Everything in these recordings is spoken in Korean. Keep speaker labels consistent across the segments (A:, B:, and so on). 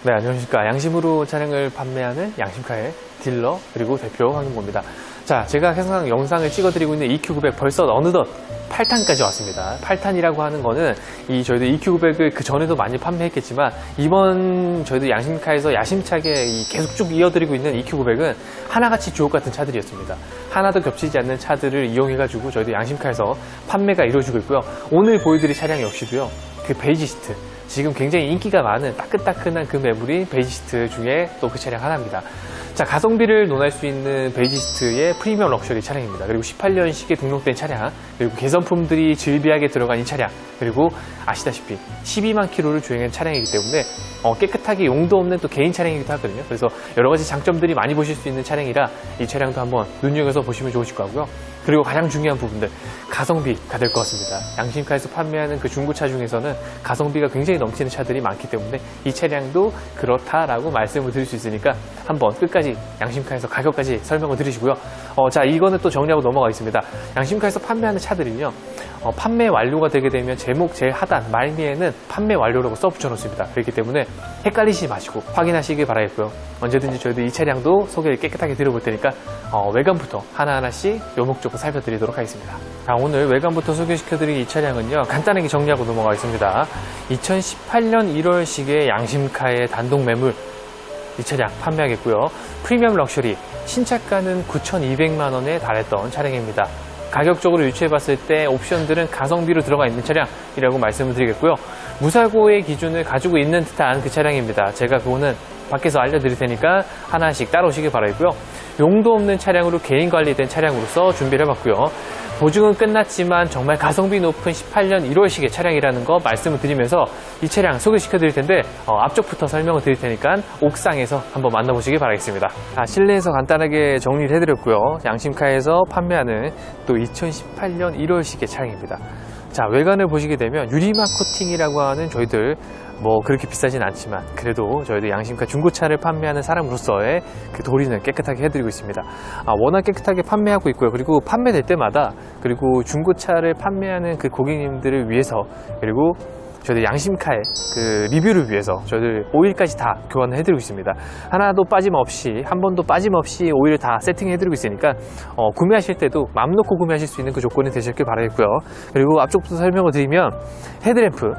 A: 네, 안녕하십니까. 양심으로 차량을 판매하는 양심카의 딜러 그리고 대표 황윤모입니다. 자, 제가 항상 영상을 찍어드리고 있는 EQ900 벌써 어느덧 8탄까지 왔습니다. 8탄이라고 하는 거는 저희도 EQ900을 그 전에도 많이 판매했겠지만 이번 저희도 양심카에서 야심차게 계속 쭉 이어드리고 있는 EQ900은 하나같이 주옥 같은 차들이었습니다. 하나도 겹치지 않는 차들을 이용해가지고 저희도 양심카에서 판매가 이루어지고 있고요. 오늘 보여드릴 차량 역시도요. 그 베이지스트. 지금 굉장히 인기가 많은 따끈따끈한 그 매물인 베이지스트 중에 또 그 차량 하나입니다. 자, 가성비를 논할 수 있는 베이지스트의 프리미엄 럭셔리 차량입니다. 그리고 18년식에 등록된 차량, 그리고 개선품들이 즐비하게 들어간 이 차량, 그리고 아시다시피 12만 킬로를 주행한 차량이기 때문에 깨끗하게 용도 없는 또 개인 차량이기도 하거든요. 그래서 여러 가지 장점들이 많이 보실 수 있는 차량이라 이 차량도 한번 눈여겨서 보시면 좋으실 것 같고요. 그리고 가장 중요한 부분들, 가성비가 될 것 같습니다. 양심카에서 판매하는 그 중고차 중에서는 가성비가 굉장히 넘치는 차들이 많기 때문에 이 차량도 그렇다라고 말씀을 드릴 수 있으니까 한번 끝까지 양심카에서 가격까지 설명을 드리시고요. 자, 이거는 또 정리하고 넘어가겠습니다. 양심카에서 판매하는 차들은요, 판매 완료가 되게 되면 제목 제일 하단 말미에는 판매 완료라고 써붙여 놓습니다. 그렇기 때문에 헷갈리시지 마시고 확인하시길 바라겠고요. 언제든지 저희도 이 차량도 소개를 깨끗하게 드려볼 테니까 외관부터 하나하나씩 요목조목 살펴드리도록 하겠습니다. 자, 오늘 외관부터 소개시켜드릴 이 차량은요, 간단하게 정리하고 넘어가겠습니다. 2018년 1월식의 양심카의 단독 매물 이 차량 판매하겠고요. 프리미엄 럭셔리 신차가는 9,200만 원에 달했던 차량입니다. 가격적으로 유추해봤을 때 옵션들은 가성비로 들어가 있는 차량이라고 말씀을 드리겠고요. 무사고의 기준을 가지고 있는 듯한 그 차량입니다. 제가 그거는 밖에서 알려드릴 테니까 하나씩 따라오시길 바라고요. 용도 없는 차량으로 개인 관리된 차량으로서 준비를 해봤고요. 보증은 끝났지만 정말 가성비 높은 18년 1월식의 차량이라는 거 말씀을 드리면서 이 차량 소개시켜 드릴 텐데 앞쪽부터 설명을 드릴 테니까 옥상에서 한번 만나보시길 바라겠습니다. 실내에서 간단하게 정리를 해드렸고요. 양심카에서 판매하는 또 2018년 1월식의 차량입니다. 자, 외관을 보시게 되면 유리막 코팅이라고 하는 저희들 그렇게 비싸진 않지만 그래도 저희도 양심카 중고차를 판매하는 사람으로서의 그 도리는 깨끗하게 해드리고 있습니다. 워낙 깨끗하게 판매하고 있고요. 그리고 판매될 때마다 그리고 중고차를 판매하는 그 고객님들을 위해서 그리고 저희들 양심카의 그 리뷰를 위해서 저희들 오일까지 다 교환을 해드리고 있습니다. 하나도 빠짐없이 한 번도 빠짐없이 오일을 다 세팅해드리고 있으니까 구매하실 때도 마음 놓고 구매하실 수 있는 그 조건이 되셨길 바라겠고요. 그리고 앞쪽부터 설명을 드리면 헤드램프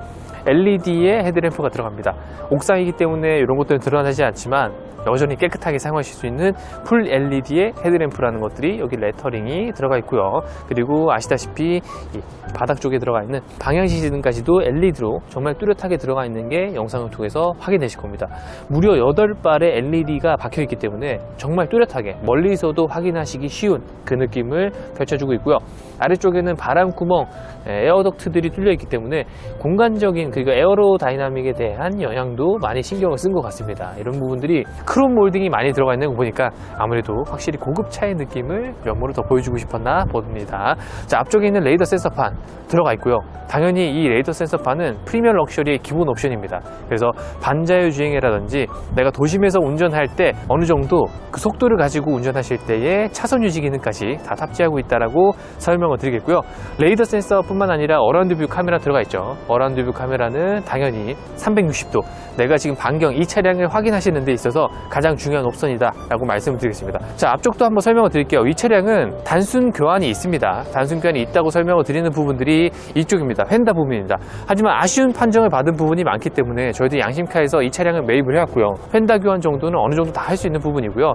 A: LED의 헤드램프가 들어갑니다. 옥상이기 때문에 이런 것들은 드러나지 않지만 여전히 깨끗하게 사용하실 수 있는 풀 LED의 헤드램프라는 것들이 여기 레터링이 들어가 있고요. 그리고 아시다시피 이 바닥 쪽에 들어가 있는 방향시등까지도 LED로 정말 뚜렷하게 들어가 있는 게 영상을 통해서 확인되실 겁니다. 무려 8발의 LED가 박혀 있기 때문에 정말 뚜렷하게 멀리서도 확인하시기 쉬운 그 느낌을 펼쳐주고 있고요. 아래쪽에는 바람구멍, 에어덕트들이 뚫려 있기 때문에 공간적인 그리고 에어로다이나믹에 대한 영향도 많이 신경을 쓴 것 같습니다. 이런 부분들이 크롬 몰딩이 많이 들어가 있는 거 보니까 아무래도 확실히 고급차의 느낌을 면모를 더 보여주고 싶었나 봅니다. 자, 앞쪽에 있는 레이더 센서판 들어가 있고요. 당연히 이 레이더 센서판은 프리미엄 럭셔리의 기본 옵션입니다. 그래서 반자율 주행이라든지 내가 도심에서 운전할 때 어느 정도 그 속도를 가지고 운전하실 때의 차선 유지 기능까지 다 탑재하고 있다라고 설명을 드리겠고요. 레이더 센서뿐만 아니라 어라운드 뷰 카메라 들어가 있죠. 어라운드 뷰 카메라는 당연히 360도 내가 지금 반경 이 차량을 확인하시는 데 있어서 가장 중요한 옵션이다 라고 말씀을 드리겠습니다. 자, 앞쪽도 한번 설명을 드릴게요. 이 차량은 단순 교환이 있습니다. 단순 교환이 있다고 설명을 드리는 부분들이 이쪽입니다. 휀다 부분입니다. 하지만 아쉬운 판정을 받은 부분이 많기 때문에 저희도 양심카에서 이 차량을 매입을 해왔고요. 휀다 교환 정도는 어느 정도 다 할 수 있는 부분이고요.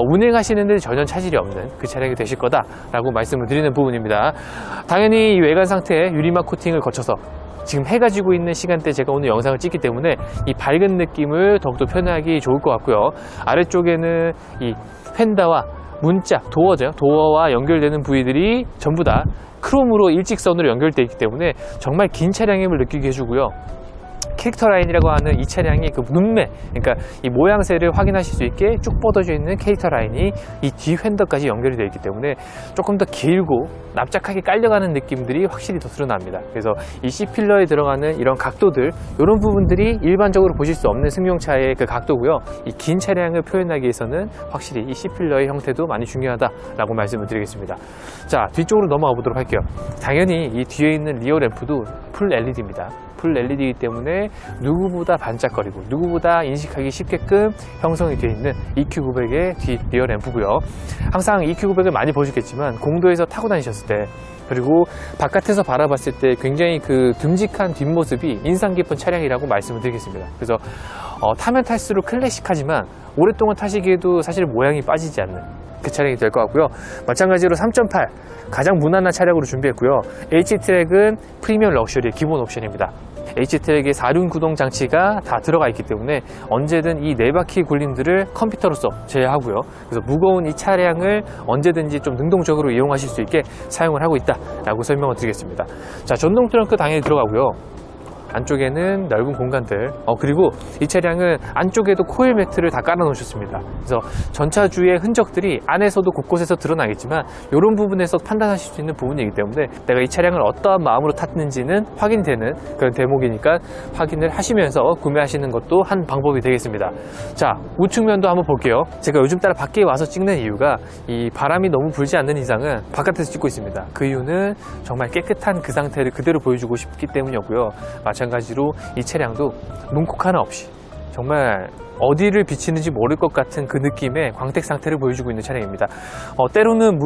A: 운행하시는 데 전혀 차질이 없는 그 차량이 되실 거다 라고 말씀을 드리는 부분입니다. 당연히 이 외관 상태에 유리막 코팅을 거쳐서 지금 해가 지고 있는 시간대 제가 오늘 영상을 찍기 때문에 이 밝은 느낌을 더욱더 표현하기 좋을 것 같고요. 아래쪽에는 이 휀다와 문짝, 도어죠. 도어와 연결되는 부위들이 전부 다 크롬으로 일직선으로 연결되어 있기 때문에 정말 긴 차량임을 느끼게 해주고요. 캐릭터 라인이라고 하는 이 차량이 그 눈매, 그러니까 이 모양새를 확인하실 수 있게 쭉 뻗어져 있는 캐릭터 라인이 이 뒤 휀더까지 연결이 되어 있기 때문에 조금 더 길고 납작하게 깔려가는 느낌들이 확실히 더 드러납니다. 그래서 이 C필러에 들어가는 이런 각도들, 이런 부분들이 일반적으로 보실 수 없는 승용차의 그 각도고요. 이 긴 차량을 표현하기 위해서는 확실히 이 C필러의 형태도 많이 중요하다라고 말씀을 드리겠습니다. 자, 뒤쪽으로 넘어가 보도록 할게요. 당연히 이 뒤에 있는 리어 램프도 풀 LED입니다. 풀 LED이기 때문에 누구보다 반짝거리고 누구보다 인식하기 쉽게끔 형성이 되어 있는 EQ900의 뒤 리어 램프고요. 항상 EQ900을 많이 보셨겠지만 공도에서 타고 다니셨을 때, 그리고 바깥에서 바라봤을 때 굉장히 그 듬직한 뒷모습이 인상 깊은 차량이라고 말씀을 드리겠습니다. 그래서 타면 탈수록 클래식하지만 오랫동안 타시기에도 사실 모양이 빠지지 않는 그 차량이 될 것 같고요. 마찬가지로 3.8 가장 무난한 차량으로 준비했고요. H트랙은 프리미엄 럭셔리의 기본 옵션입니다. H트랙에 4륜 구동 장치가 다 들어가 있기 때문에 언제든 이 4바퀴 굴림들을 컴퓨터로서 제어하고요. 그래서 무거운 이 차량을 언제든지 좀 능동적으로 이용하실 수 있게 사용을 하고 있다라고 설명을 드리겠습니다. 자, 전동 트렁크 당연히 들어가고요. 안쪽에는 넓은 공간들, 그리고 이 차량은 안쪽에도 코일 매트를 다 깔아 놓으셨습니다. 그래서 전차주의 흔적들이 안에서도 곳곳에서 드러나겠지만 이런 부분에서 판단하실 수 있는 부분이기 때문에 내가 이 차량을 어떠한 마음으로 탔는지는 확인되는 그런 대목이니까 확인을 하시면서 구매하시는 것도 한 방법이 되겠습니다. 자, 우측면도 한번 볼게요. 제가 요즘 따라 밖에 와서 찍는 이유가 이 바람이 너무 불지 않는 이상은 바깥에서 찍고 있습니다. 그 이유는 정말 깨끗한 그 상태를 그대로 보여주고 싶기 때문이었고요. 마찬가지로 이 차량도 문콕 하나 없이 정말 어디를 비치는지 모를 것 같은 그 느낌의 광택 상태를 보여주고 있는 차량입니다. 때로는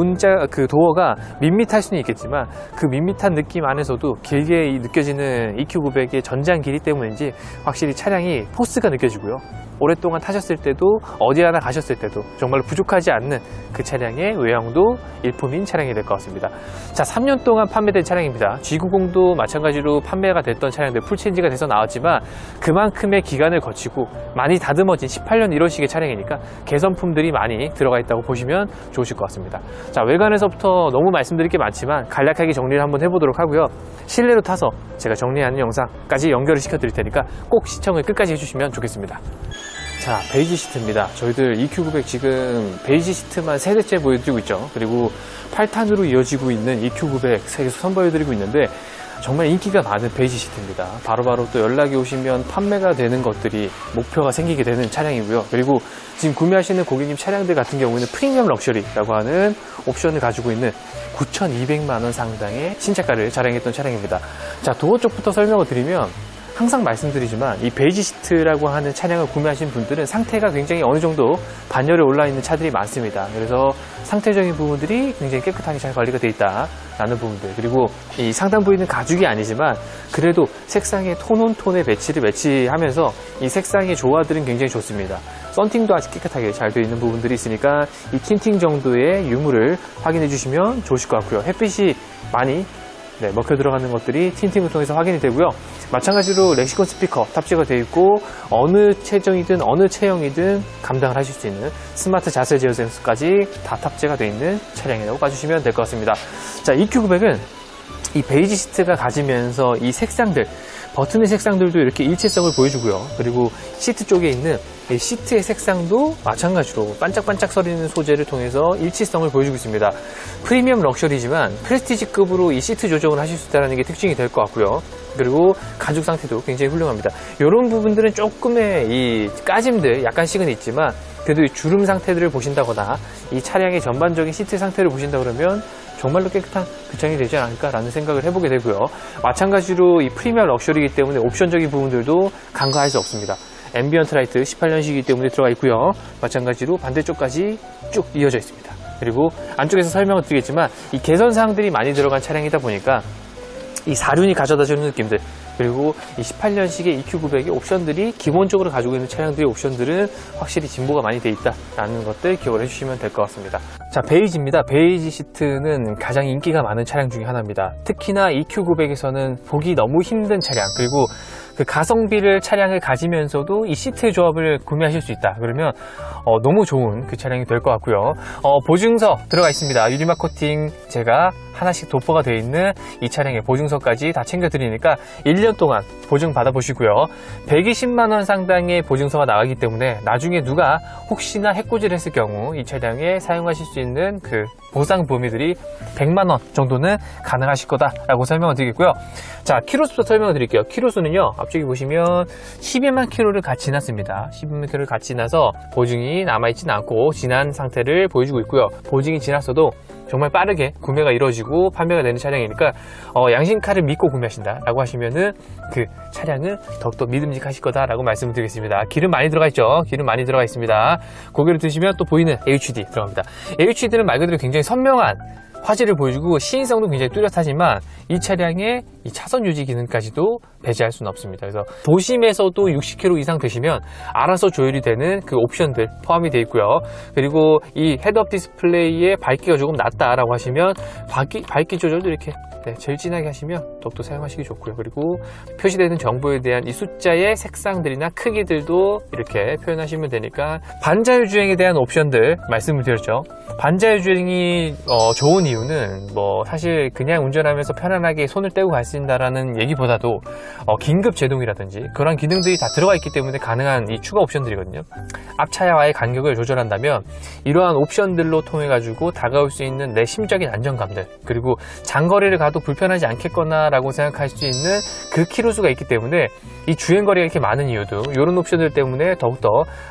A: 그 도어가 밋밋할 수는 있겠지만 그 밋밋한 느낌 안에서도 길게 느껴지는 EQ900의 전장 길이 때문인지 확실히 차량이 포스가 느껴지고요. 오랫동안 타셨을 때도 어디 하나 가셨을 때도 정말 부족하지 않는 그 차량의 외형도 일품인 차량이 될 것 같습니다. 자, 3년 동안 판매된 차량입니다. G90도 마찬가지로 판매가 됐던 차량들 풀체인지가 돼서 나왔지만 그만큼의 기간을 거치고 많이 다듬어진 18년 1월식의 차량이니까 개선품들이 많이 들어가 있다고 보시면 좋으실 것 같습니다. 자, 외관에서부터 너무 말씀드릴 게 많지만 간략하게 정리를 한번 해보도록 하고요. 실내로 타서 제가 정리하는 영상까지 연결을 시켜 드릴 테니까 꼭 시청을 끝까지 해주시면 좋겠습니다. 자, 베이지 시트입니다. 저희들 EQ900 지금 베이지 시트만 3대째 보여드리고 있죠. 그리고 8탄으로 이어지고 있는 EQ900 세계에서 선보여드리고 있는데 정말 인기가 많은 베이지 시트입니다. 바로바로 또 연락이 오시면 판매가 되는 것들이 목표가 생기게 되는 차량이고요. 그리고 지금 구매하시는 고객님 차량들 같은 경우에는 프리미엄 럭셔리라고 하는 옵션을 가지고 있는 9,200만 원 상당의 신차가를 자랑했던 차량입니다. 자, 도어 쪽부터 설명을 드리면 항상 말씀드리지만 이 베이지 시트라고 하는 차량을 구매하신 분들은 상태가 굉장히 어느 정도 반열에 올라 있는 차들이 많습니다. 그래서 상태적인 부분들이 굉장히 깨끗하게 잘 관리가 되어 있다라는 부분들, 그리고 이 상단 부위는 가죽이 아니지만 그래도 색상의 톤온톤의 매치하면서 이 색상의 조화들은 굉장히 좋습니다. 썬팅도 아주 깨끗하게 잘 되어 있는 부분들이 있으니까 이 틴팅 정도의 유무를 확인해 주시면 좋으실 것 같고요. 햇빛이 많이 먹혀 들어가는 것들이 틴팅을 통해서 확인이 되고요. 마찬가지로 렉시콘 스피커 탑재가 되어 있고 어느 체정이든 어느 체형이든 감당을 하실 수 있는 스마트 자세 제어 센서까지 다 탑재가 되어 있는 차량이라고 봐주시면 될 것 같습니다. 자, EQ900은 이 베이지 시트가 가지면서 이 색상들, 버튼의 색상들도 이렇게 일체성을 보여주고요. 그리고 시트 쪽에 있는 이 시트의 색상도 마찬가지로 반짝반짝 서리는 소재를 통해서 일치성을 보여주고 있습니다. 프리미엄 럭셔리지만 프레스티지급으로 이 시트 조정을 하실 수 있다는 게 특징이 될 것 같고요. 그리고 가죽 상태도 굉장히 훌륭합니다. 이런 부분들은 조금의 이 까짐들 약간씩은 있지만 그래도 이 주름 상태들을 보신다거나 이 차량의 전반적인 시트 상태를 보신다 그러면 정말로 깨끗한 그 차량이 되지 않을까라는 생각을 해보게 되고요. 마찬가지로 이 프리미엄 럭셔리이기 때문에 옵션적인 부분들도 간과할 수 없습니다. 앰비언트 라이트 18년식이기 때문에 들어가 있고요. 마찬가지로 반대쪽까지 쭉 이어져 있습니다. 그리고 안쪽에서 설명을 드리겠지만 이 개선 사항들이 많이 들어간 차량이다 보니까 이 4륜이 가져다주는 느낌들, 그리고 이 18년식의 EQ900의 옵션들이 기본적으로 가지고 있는 차량들의 옵션들은 확실히 진보가 많이 돼 있다라는 것들 기억을 해주시면 될 것 같습니다. 자, 베이지입니다. 베이지 시트는 가장 인기가 많은 차량 중에 하나입니다. 특히나 EQ900에서는 보기 너무 힘든 차량, 그리고 그 가성비를 차량을 가지면서도 이 시트의 조합을 구매하실 수 있다 그러면 너무 좋은 그 차량이 될 것 같고요. 보증서 들어가 있습니다. 유리막 코팅 제가 하나씩 도포가 되어 있는 이 차량의 보증서까지 다 챙겨드리니까 1년 동안 보증 받아보시고요. 120만 원 상당의 보증서가 나가기 때문에 나중에 누가 혹시나 해코지를 했을 경우 이 차량에 사용하실 수 있는 그 보상 범위들이 100만 원 정도는 가능하실 거다라고 설명을 드리겠고요. 자, 키로수부터 설명을 드릴게요. 키로수는요, 앞쪽에 보시면 12만 키로를 갓 지났습니다. 12만 키로를 갓 지나서 보증이 남아있지는 않고 지난 상태를 보여주고 있고요. 보증이 지났어도 정말 빠르게 구매가 이루어지고 가지고 판매가 되는 차량이니까 양심카를 믿고 구매하신다라고 하시면은 그 차량은 더욱더 믿음직하실 거다라고 말씀을 드리겠습니다. 기름 많이 들어가 있죠. 기름 많이 들어가 있습니다. 고개를 드시면 또 보이는 HUD 들어갑니다. HUD는 말 그대로 굉장히 선명한 화질을 보여주고 시인성도 굉장히 뚜렷하지만 이 차량의 이 차선 유지 기능까지도 배제할 수는 없습니다. 그래서 도심에서도 60km 이상 되시면 알아서 조율이 되는 그 옵션들 포함이 되어 있고요. 그리고 이 헤드업 디스플레이의 밝기가 조금 낮다라고 하시면 밝기 조절도 이렇게 제일 진하게 하시면 더욱더 사용하시기 좋고요. 그리고 표시되는 정보에 대한 이 숫자의 색상들이나 크기들도 이렇게 표현하시면 되니까 반자율주행에 대한 옵션들 말씀을 드렸죠. 반자율주행이 좋은 이유는 뭐 사실 그냥 운전하면서 편안하게 손을 떼고 갈 수 있다라는 얘기보다도 긴급 제동이라든지 그런 기능들이 다 들어가 있기 때문에 가능한 이 추가 옵션들이거든요. 앞차와의 간격을 조절한다면 이러한 옵션들로 통해 가지고 다가올 수 있는 내 심적인 안정감들, 그리고 장거리를 가도 불편하지 않겠거나 라고 생각할 수 있는 그 키로수가 있기 때문에 이 주행거리가 이렇게 많은 이유도 이런 옵션들 때문에 더욱더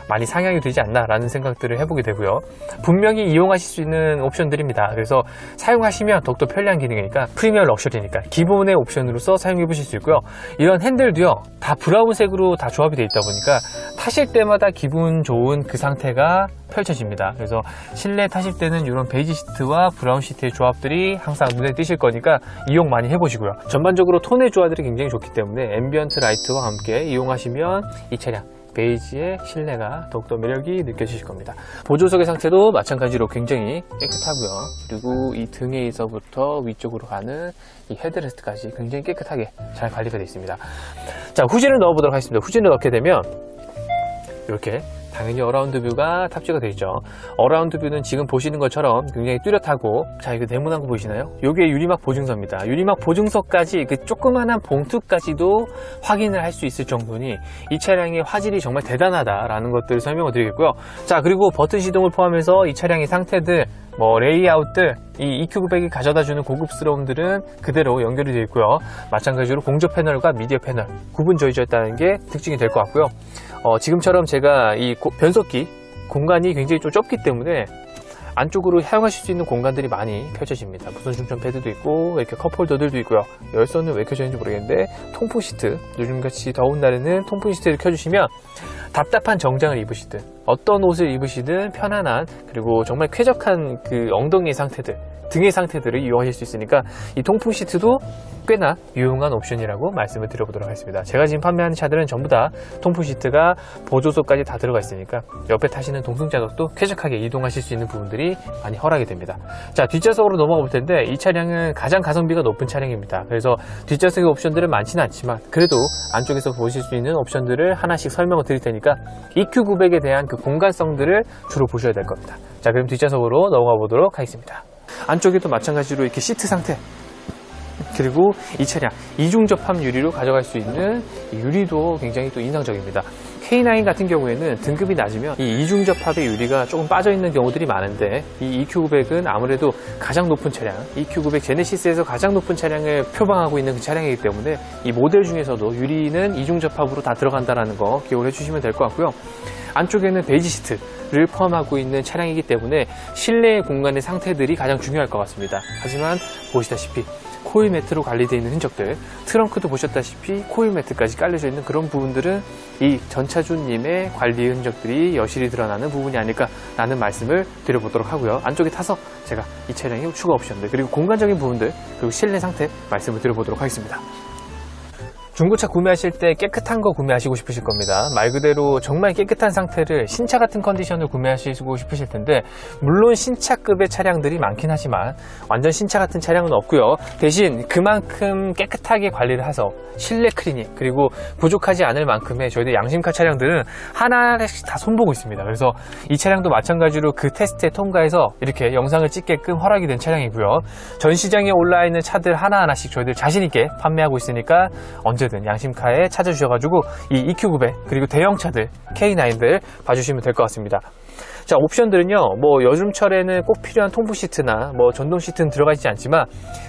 A: 많이 상향이 되지 않나 라는 생각들을 해보게 되고요. 분명히 이용하실 수 있는 옵션들입니다. 그래서 사용하시면 더욱더 편리한 기능이니까 프리미엄 럭셔리니까 기본의 옵션으로서 사용해 보실 수 있고요. 이런 핸들도요 다 브라운색으로 다 조합이 되어 있다 보니까 타실 때마다 기분 좋은 그 상태가 펼쳐집니다. 그래서 실내 타실 때는 이런 베이지 시트와 브라운 시트의 조합들이 항상 눈에 띄실 거니까 이용 많이 해보시고요. 전반적으로 톤의 조화들이 굉장히 좋기 때문에 앰비언트 라이트와 함께 이용하시면 이 차량 베이지의 실내가 더욱더 매력이 느껴지실 겁니다. 보조석의 상태도 마찬가지로 굉장히 깨끗하고요. 그리고 이 등에서부터 위쪽으로 가는 이 헤드레스트까지 굉장히 깨끗하게 잘 관리가 되어 있습니다. 자, 후진을 넣어보도록 하겠습니다. 후진을 넣게 되면 이렇게 당연히 어라운드 뷰가 탑재가 되어 있죠. 어라운드 뷰는 지금 보시는 것처럼 굉장히 뚜렷하고, 자, 이거 네모난 거 보이시나요? 요게 유리막 보증서입니다. 유리막 보증서까지 그 조그만한 봉투까지도 확인을 할 수 있을 정도니 이 차량의 화질이 정말 대단하다라는 것들을 설명을 드리겠고요. 자, 그리고 버튼 시동을 포함해서 이 차량의 상태들, 뭐 레이아웃들, 이 EQ900이 가져다주는 고급스러움들은 그대로 연결이 되어 있고요. 마찬가지로 공조 패널과 미디어 패널 구분 조이졌다는 게 특징이 될 것 같고요. 지금처럼 제가 이 변속기 공간이 굉장히 좀 좁기 때문에 안쪽으로 사용하실 수 있는 공간들이 많이 펼쳐집니다. 무선 충전 패드도 있고 이렇게 컵홀더들도 있고요. 열선은 왜 켜져 있는지 모르겠는데 통풍 시트, 요즘같이 더운 날에는 통풍 시트를 켜주시면 답답한 정장을 입으시든 어떤 옷을 입으시든 편안한, 그리고 정말 쾌적한 그 엉덩이 상태들, 등의 상태들을 이용하실 수 있으니까 이 통풍 시트도 꽤나 유용한 옵션이라고 말씀을 드려보도록 하겠습니다. 제가 지금 판매하는 차들은 전부 다 통풍 시트가 보조석까지 다 들어가 있으니까 옆에 타시는 동승자석도 쾌적하게 이동하실 수 있는 부분들이 많이 허락이 됩니다. 자, 뒷좌석으로 넘어가 볼 텐데 이 차량은 가장 가성비가 높은 차량입니다. 그래서 뒷좌석의 옵션들은 많지는 않지만 그래도 안쪽에서 보실 수 있는 옵션들을 하나씩 설명을 드릴 테니까 EQ900에 대한 그 공간성들을 주로 보셔야 될 겁니다. 자, 그럼 뒷좌석으로 넘어가 보도록 하겠습니다. 안쪽에도 마찬가지로 이렇게 시트 상태, 그리고 이 차량 이중 접합 유리로 가져갈 수 있는 유리도 굉장히 또 인상적입니다. K9 같은 경우에는 등급이 낮으면 이 이중 접합의 유리가 조금 빠져 있는 경우들이 많은데 이 EQ900은 아무래도 가장 높은 차량, EQ900 제네시스에서 가장 높은 차량을 표방하고 있는 그 차량이기 때문에 이 모델 중에서도 유리는 이중 접합으로 다 들어간다는 거 기억을 해주시면 될 것 같고요. 안쪽에는 베이지 시트를 포함하고 있는 차량이기 때문에 실내 공간의 상태들이 가장 중요할 것 같습니다. 하지만 보시다시피 코일 매트로 관리되어 있는 흔적들, 트렁크도 보셨다시피 코일 매트까지 깔려져 있는 그런 부분들은 이 전차주님의 관리 흔적들이 여실히 드러나는 부분이 아닐까라는 말씀을 드려보도록 하고요. 안쪽에 타서 제가 이 차량의 추가 옵션들, 그리고 공간적인 부분들, 그리고 실내 상태 말씀을 드려보도록 하겠습니다. 중고차 구매하실 때 깨끗한 거 구매하시고 싶으실 겁니다. 말 그대로 정말 깨끗한 상태를 신차 같은 컨디션을 구매하시고 싶으실 텐데, 물론 신차급의 차량들이 많긴 하지만 완전 신차 같은 차량은 없고요. 대신 그만큼 깨끗하게 관리를 해서 실내 클리닝, 그리고 부족하지 않을 만큼의 저희들 양심카 차량들은 하나씩 다 손보고 있습니다. 그래서 이 차량도 마찬가지로 그 테스트에 통과해서 이렇게 영상을 찍게끔 허락이 된 차량이고요. 전 시장에 올라 있는 차들 하나하나씩 저희들 자신있게 판매하고 있으니까 언제든 양심카에 찾아주셔가지고 이 EQ900 그리고 대형차들 K9들 봐주시면 될 것 같습니다. 자, 옵션들은요, 뭐 여름철에는 꼭 필요한 통풍 시트나 뭐 전동 시트는 들어가 있지 않지만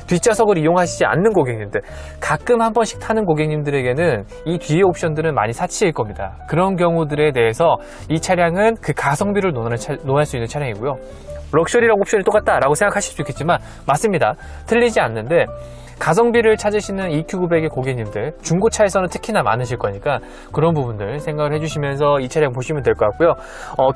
A: 뒷좌석을 이용하시지 않는 고객님들, 가끔 한 번씩 타는 고객님들에게는 이 뒤에 옵션들은 많이 사치일 겁니다. 그런 경우들에 대해서 이 차량은 그 가성비를 논할 수 있는 차량이고요. 럭셔리랑 옵션이 똑같다라고 생각하실 수 있겠지만 맞습니다. 틀리지 않는데 가성비를 찾으시는 EQ900의 고객님들, 중고차에서는 특히나 많으실 거니까 그런 부분들 생각을 해주시면서 이 차량 보시면 될 것 같고요.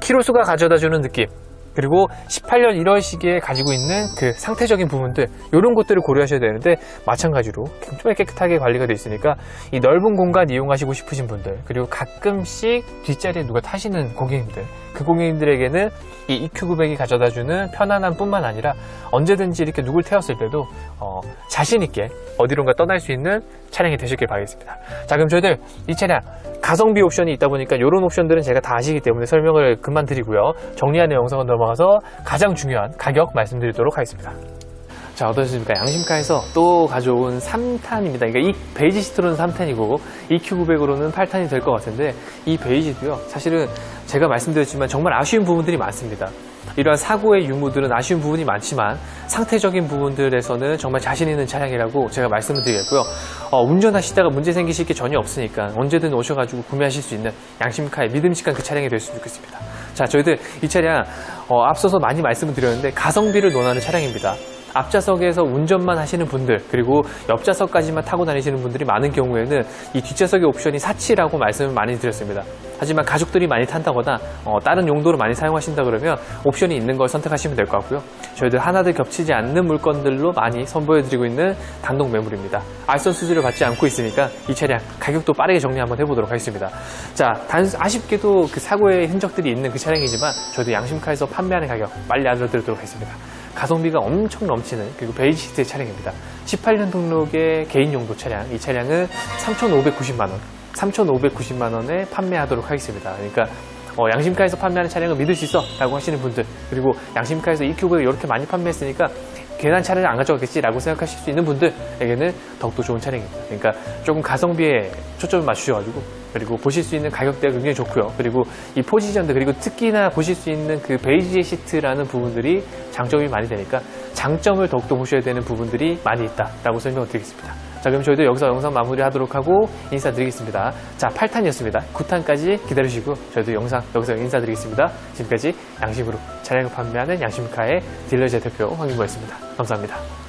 A: 키로수가 가져다주는 느낌, 그리고 18년 1월 시기에 가지고 있는 그 상태적인 부분들, 이런 것들을 고려하셔야 되는데 마찬가지로 굉장히 깨끗하게 관리가 되어 있으니까 이 넓은 공간 이용하시고 싶으신 분들, 그리고 가끔씩 뒷자리에 누가 타시는 고객님들, 그 고객님들에게는 이 EQ900이 가져다주는 편안함 뿐만 아니라 언제든지 이렇게 누굴 태웠을 때도 자신있게 어디론가 떠날 수 있는 차량이 되시길 바라겠습니다. 자, 그럼 저희들 이 차량 가성비 옵션이 있다 보니까 이런 옵션들은 제가 다 아시기 때문에 설명을 그만 드리고요. 정리하는 영상으로 넘어가서 가장 중요한 가격 말씀드리도록 하겠습니다. 자, 어떠십니까? 양심카에서 또 가져온 3탄입니다. 그러니까 이 베이지 시트로는 3탄이고 EQ900으로는 8탄이 될 것 같은데, 이 베이지도요, 사실은 제가 말씀드렸지만 정말 아쉬운 부분들이 많습니다. 이러한 사고의 유무들은 아쉬운 부분이 많지만 상태적인 부분들에서는 정말 자신 있는 차량이라고 제가 말씀을 드리겠고요. 운전하시다가 문제 생기실 게 전혀 없으니까 언제든 오셔가지고 구매하실 수 있는 양심카의 믿음직한 그 차량이 됐으면 좋겠습니다. 자, 저희들 이 차량 앞서서 많이 말씀을 드렸는데 가성비를 논하는 차량입니다. 앞좌석에서 운전만 하시는 분들, 그리고 옆좌석까지만 타고 다니시는 분들이 많은 경우에는 이 뒷좌석의 옵션이 사치라고 말씀을 많이 드렸습니다. 하지만 가족들이 많이 탄다거나 다른 용도로 많이 사용하신다 그러면 옵션이 있는 걸 선택하시면 될 것 같고요. 저희들 하나도 겹치지 않는 물건들로 많이 선보여드리고 있는 단독 매물입니다. 알선 수수료를 받지 않고 있으니까 이 차량 가격도 빠르게 정리 한번 해보도록 하겠습니다. 자, 아쉽게도 그 사고의 흔적들이 있는 그 차량이지만 저희도 양심카에서 판매하는 가격 빨리 알려드리도록 하겠습니다. 가성비가 엄청 넘치는, 그리고 베이지 시트의 차량입니다. 18년 등록의 개인용도 차량, 이 차량은 3,590만원, 3,590만원에 판매하도록 하겠습니다. 그러니까 양심카에서 판매하는 차량을 믿을 수 있어 라고 하시는 분들, 그리고 양심카에서 EQ900을 이렇게 많이 판매했으니까 괜한 차량을 안 가져가겠지 라고 생각하실 수 있는 분들에게는 더욱더 좋은 차량입니다. 그러니까 조금 가성비에 초점을 맞추셔가지고, 그리고 보실 수 있는 가격대가 굉장히 좋고요. 그리고 이 포지션들, 그리고 특히나 보실 수 있는 그 베이지 시트라는 부분들이 장점이 많이 되니까 장점을 더욱더 보셔야 되는 부분들이 많이 있다라고 설명을 드리겠습니다. 자, 그럼 저희도 여기서 영상 마무리하도록 하고 인사드리겠습니다. 자, 8탄이었습니다. 9탄까지 기다리시고 저희도 영상 여기서 인사드리겠습니다. 지금까지 양심으로 차량을 판매하는 양심카의 딜러제 대표 황인구였습니다. 감사합니다.